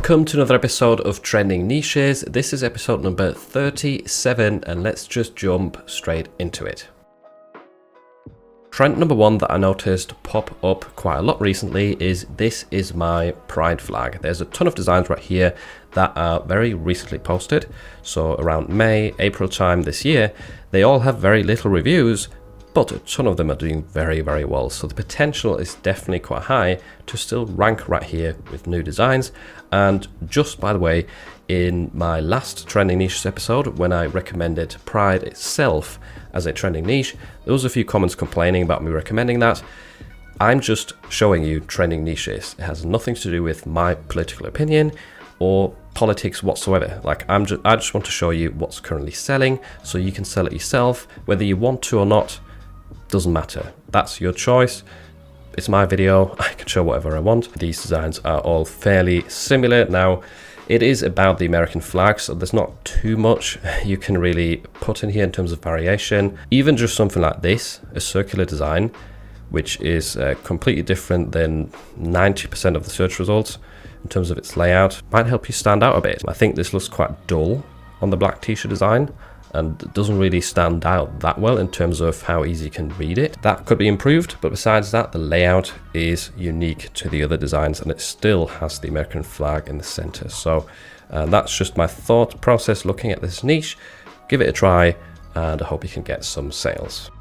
Welcome to another episode of Trending Niches. This is episode number 37 and let's just jump straight into it. Trend number one that I noticed pop up quite a lot recently is "This is my pride flag." There's a ton of designs right here that are very recently posted. So around May, April time this year, they all have very little reviews, but a ton of them are doing very, very well. So the potential is definitely quite high to still rank right here with new designs. And just by the way, in my last Trending Niches episode, when I recommended Pride itself as a trending niche, there was a few comments complaining about me recommending that. I'm just showing you trending niches. It has nothing to do with my political opinion or politics whatsoever. I just want to show you what's currently selling so you can sell it yourself, whether you want to or not. Doesn't matter. That's your choice. It's my video. I can show whatever I want. These designs are all fairly similar. Now, it is about the American flag, so there's not too much you can really put in here in terms of variation. Even just something like this, a circular design, which is completely different than 90% of the search results in terms of its layout, might help you stand out a bit. I think this looks quite dull on the black t-shirt design, and it doesn't really stand out that well in terms of how easy you can read it. That could be improved, but besides that, the layout is unique to the other designs and it still has the American flag in the center. So that's just my thought process looking at this niche. Give it a try and I hope you can get some sales.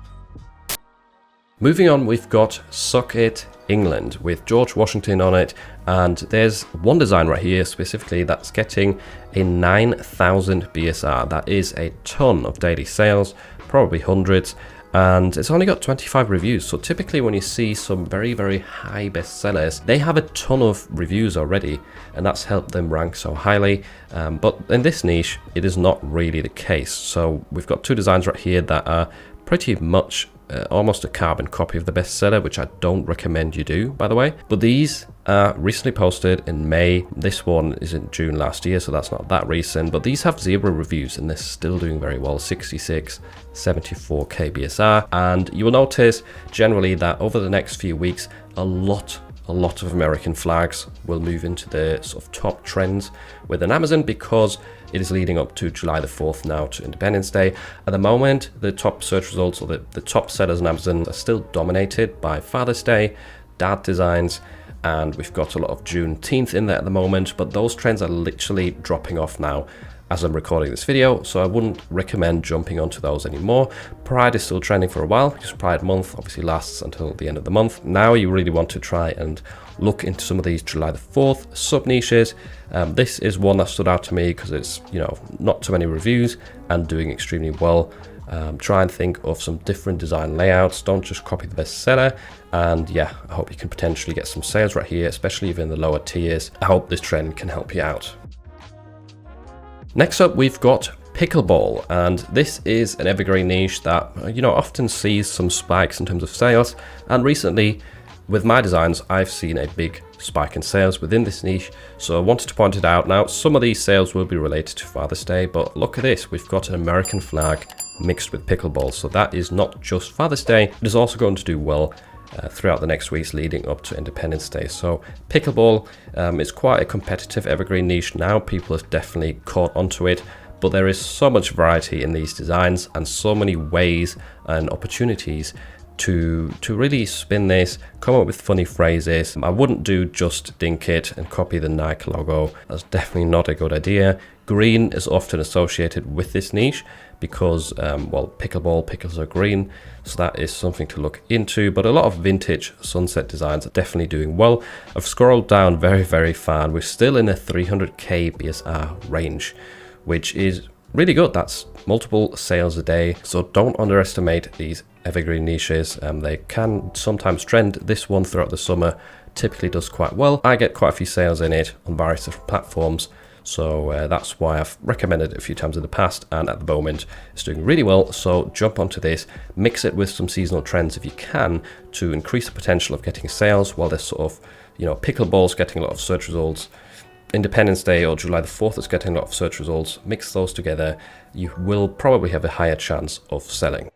Moving on, we've got Suck It England with George Washington on it, and there's one design right here specifically that's getting a 9,000 BSR. That is a ton of daily sales, probably hundreds, and it's only got 25 reviews. So typically when you see some very, very high bestsellers, they have a ton of reviews already, and that's helped them rank so highly. But in this niche, it is not really the case. So we've got two designs right here that are pretty much almost a carbon copy of the bestseller, which I don't recommend you do, by the way. But these are recently posted in May. This one is in June last year, so that's not that recent. But these have 0 reviews and they're still doing very well, 66, 74 KBSR. And you will notice generally that over the next few weeks, a lot of American flags will move into the sort of top trends within Amazon because it is leading up to July the 4th now, to Independence Day. At the moment, the top search results or the top sellers on Amazon are still dominated by Father's Day, dad designs, and we've got a lot of Juneteenth in there at the moment, but those trends are literally dropping off now as I'm recording this video, so I wouldn't recommend jumping onto those anymore. Pride is still trending for a while because Pride month obviously lasts until the end of the month. Now you really want to try and look into some of these July the 4th sub niches. This is one that stood out to me because it's, not too many reviews and doing extremely well. Try and think of some different design layouts. Don't just copy the bestseller. And yeah, I hope you can potentially get some sales right here, especially even the lower tiers. I hope this trend can help you out. Next up, we've got pickleball, and this is an evergreen niche that often sees some spikes in terms of sales. And recently, with my designs, I've seen a big spike in sales within this niche, so I wanted to point it out. Now, some of these sales will be related to Father's Day, but look at this, we've got an American flag mixed with pickleball, so that is not just Father's Day, it is also going to do well throughout the next weeks leading up to Independence Day. So pickleball is quite a competitive evergreen niche now. People have definitely caught onto it, but there is so much variety in these designs and so many ways and opportunities to really spin this, come up with funny phrases. I wouldn't do just dink it and copy the Nike logo. That's definitely not a good idea. Green is often associated with this niche because, pickles are green, so that is something to look into. But a lot of vintage sunset designs are definitely doing well. I've scrolled down very, very far, and we're still in a 300k BSR range, which is really good. That's multiple sales a day, so don't underestimate these evergreen niches. They can sometimes trend. This one throughout the summer typically does quite well. I get quite a few sales in it on various different platforms, so that's why I've recommended it a few times in the past, and at the moment it's doing really well. So jump onto this, mix it with some seasonal trends if you can to increase the potential of getting sales while there's sort of, pickleball's getting a lot of search results. Independence Day or July the 4th is getting a lot of search results. Mix those together, you will probably have a higher chance of selling.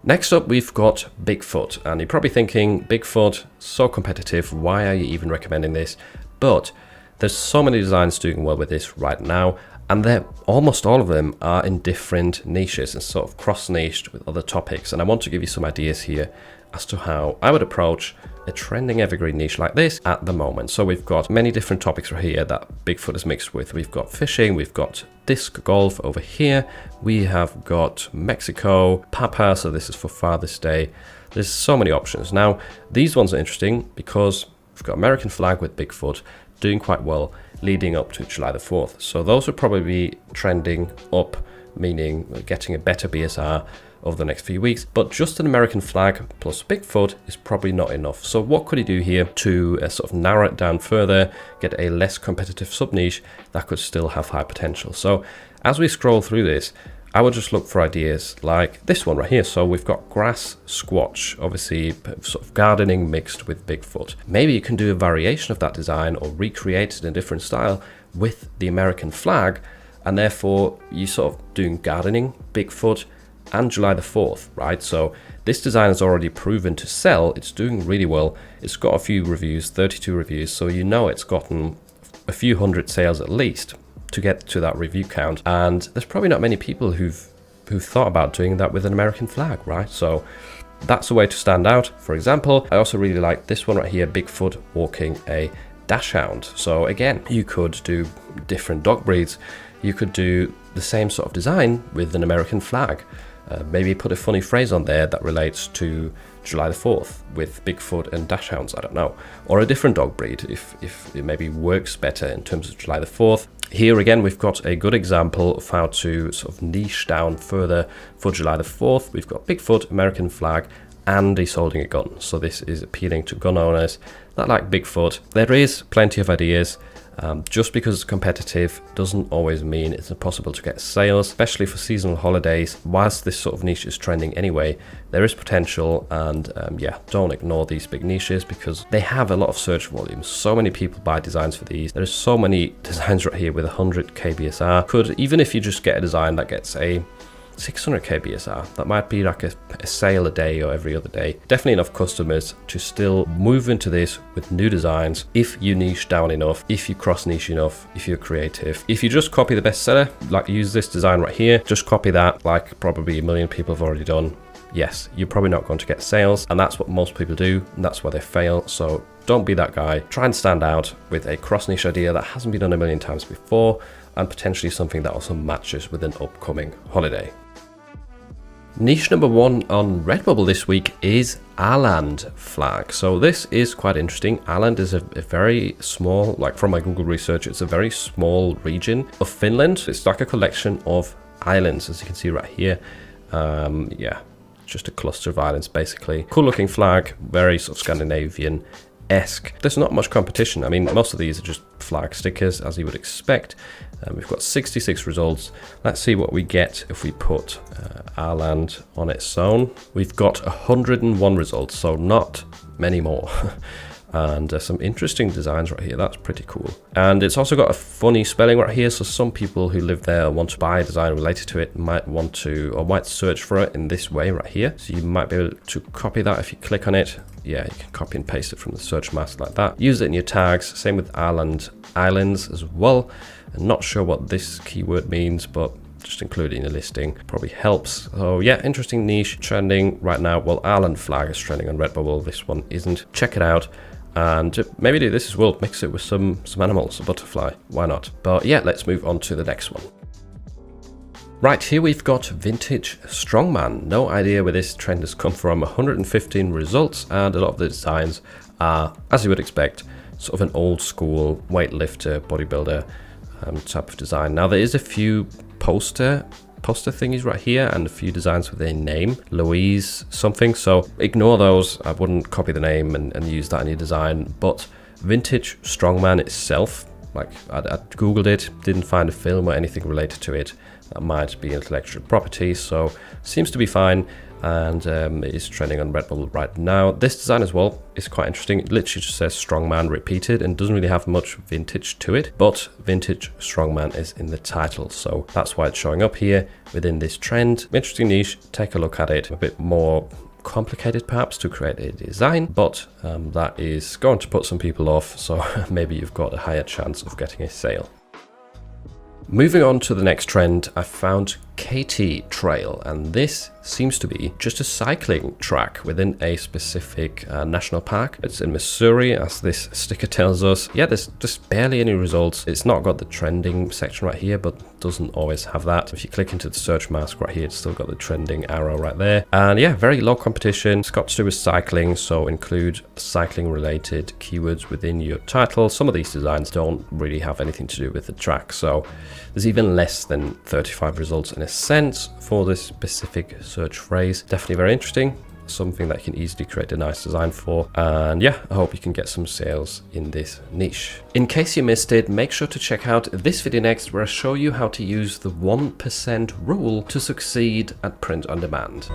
Next up, we've got Bigfoot, and you're probably thinking, Bigfoot, so competitive, why are you even recommending this? But There's so many designs doing well with this right now, and they're almost all of them are in different niches and sort of cross-niched with other topics. And I want to give you some ideas here as to how I would approach a trending evergreen niche like this at the moment. So we've got many different topics right here that Bigfoot is mixed with. We've got fishing, we've got disc golf over here, we have got Mexico, Papa, so this is for Father's Day. There's so many options. Now, these ones are interesting because we've got American flag with Bigfoot doing quite well leading up to July the 4th. So those would probably be trending up, meaning getting a better BSR over the next few weeks. But just an American flag plus Bigfoot is probably not enough. So what could he do here to sort of narrow it down further, get a less competitive sub niche that could still have high potential? So as we scroll through this, I would just look for ideas like this one right here. So we've got grass squatch, obviously sort of gardening mixed with Bigfoot. Maybe you can do a variation of that design or recreate it in a different style with the American flag, and therefore you sort of doing gardening, Bigfoot, and July the 4th, right? So this design is already proven to sell. It's doing really well. It's got a few reviews, 32 reviews, so you know it's gotten a few hundred sales at least to get to that review count. And there's probably not many people who've thought about doing that with an American flag, right? So that's a way to stand out. For example, I also really like this one right here, Bigfoot walking a dachshund. So again, you could do different dog breeds. You could do the same sort of design with an American flag. Maybe put a funny phrase on there that relates to July the 4th with Bigfoot and dachshunds, I don't know. Or a different dog breed if it maybe works better in terms of July the 4th. Here again, we've got a good example of how to sort of niche down further for July the 4th. We've got Bigfoot, American flag, and he's holding a gun. So this is appealing to gun owners that like Bigfoot. There is plenty of ideas. Just because it's competitive doesn't always mean it's impossible to get sales, especially for seasonal holidays. Whilst this sort of niche is trending anyway, there is potential, and yeah, don't ignore these big niches because they have a lot of search volume. So many people buy designs for these. There's so many designs right here with 100k BSR. Could, even if you just get a design that gets a 600k BSR, that might be like a sale a day or every other day. Definitely enough customers to still move into this with new designs if you niche down enough, if you cross niche enough, if you're creative. If you just copy the bestseller, like use this design right here, just copy that like probably a million people have already done, yes, you're probably not going to get sales, and that's what most people do, and that's why they fail. So don't be that guy. Try and stand out with a cross niche idea that hasn't been done a million times before, and potentially something that also matches with an upcoming holiday. Niche number 1 on Redbubble this week is Åland flag. So this is quite interesting. Åland is a very small, like from my Google research, it's a very small region of Finland. It's like a collection of islands, as you can see right here. Yeah, just a cluster of islands basically. Cool looking flag, very sort of Scandinavian-esque. There's not much competition. I mean, most of these are just flag stickers, as you would expect. We've got 66 results. Let's see what we get if we put Åland on its own. We've got 101 results, so not many more. And some interesting designs right here. That's pretty cool. And it's also got a funny spelling right here, so some people who live there want to buy a design related to it might want to, or might search for it in this way right here. So you might be able to copy that if you click on it. Yeah, you can copy and paste it from the search mask like that. Use it in your tags. Same with Åland Islands as well. I'm not sure what this keyword means, but just include it in your listing probably helps. So yeah, interesting niche, trending right now. Well, Åland flag is trending on Redbubble. This one isn't. Check it out. And maybe do this as well, mix it with some animals, a butterfly, why not? But yeah, let's move on to the next one. Right, here we've got vintage strongman. No idea where this trend has come from. 115 results, and a lot of the designs are, as you would expect, sort of an old school weightlifter, bodybuilder type of design. Now there is a few poster thingies right here and a few designs with a name, Louise something, so ignore those. I wouldn't copy the name and use that in your design. But vintage strongman itself, like I googled it, didn't find a film or anything related to it. That might be intellectual property, so seems to be fine, and it is trending on Redbubble right now. This design as well is quite interesting. It literally just says strongman repeated and doesn't really have much vintage to it, but vintage strongman is in the title, so that's why it's showing up here within this trend. Interesting niche, take a look at it. A bit more complicated perhaps to create a design, but that is going to put some people off, so maybe you've got a higher chance of getting a sale. Moving on to the next trend, I found KT Trail, and this seems to be just a cycling track within a specific national park. It's in Missouri, as this sticker tells us. Yeah, there's just barely any results. It's not got the trending section right here, but doesn't always have that. If you click into the search mask right here, it's still got the trending arrow right there. And yeah, very low competition. It's got to do with cycling, so include cycling related keywords within your title. Some of these designs don't really have anything to do with the track, so there's even less than 35 results in a sense for this specific search phrase. Definitely very interesting, something that you can easily create a nice design for, and yeah, I hope you can get some sales in this niche. In case you missed it, make sure to check out this video next, where I show you how to use the 1% rule to succeed at print on demand.